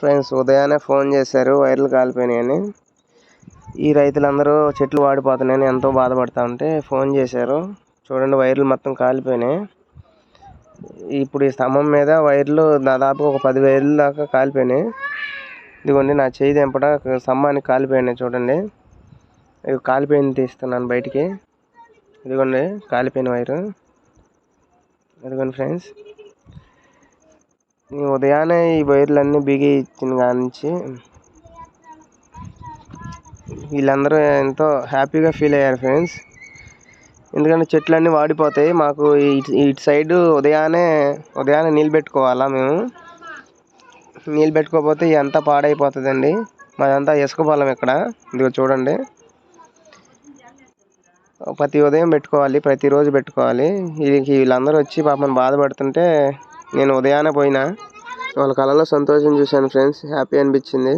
Friends, ఉదయాన్నే phone చేశారు వైర్లు కాలిపోయినాయని. ఈ రైతులందరూ చెట్లు వాడిపోతున్నాయని ఎంతో బాధపడతా ఉంటే ఫోన్ చేశారు. చూడండి, వైర్లు మొత్తం కాలిపోయినాయి. ఇప్పుడు ఈ స్తంభం మీద వైర్లు దాదాపు ఒక 10 వైర్లు దాకా కాలిపోయినాయి. ఇదిగోండి, నా చేయి దెంపట స్తంభానికి కాలిపోయినాయి. చూడండి, ఇవి కాలిపోయింది తీస్తున్నాను బయటికి. ఇదిగోండి కాలిపోయిన వైరు. ఇదిగోండి ఫ్రెండ్స్, ఉదయాన్నే ఈ వైర్లన్నీ బిగి ఇచ్చిన కానించి వీళ్ళందరూ ఎంతో హ్యాపీగా ఫీల్ అయ్యారు ఫ్రెండ్స్. ఎందుకంటే చెట్లన్నీ వాడిపోతాయి. మాకు ఇటు సైడు ఉదయాన్నే నీళ్ళు పెట్టుకోవాలా. మేము నీళ్ళు పెట్టుకోకపోతే ఇదంతా పాడైపోతుందండి. మాదంతా ఇసుక పొలం ఇక్కడ. ఇదిగో చూడండి, ప్రతి ఉదయం పెట్టుకోవాలి, ప్రతిరోజు పెట్టుకోవాలి. వీళ్ళందరూ వచ్చి పాపం బాధపడుతుంటే నేను ఉదయాన్నే పోయినా వాళ్ళ కళ్ళలో సంతోషం చూశాను ఫ్రెండ్స్. హ్యాపీ అనిపించింది.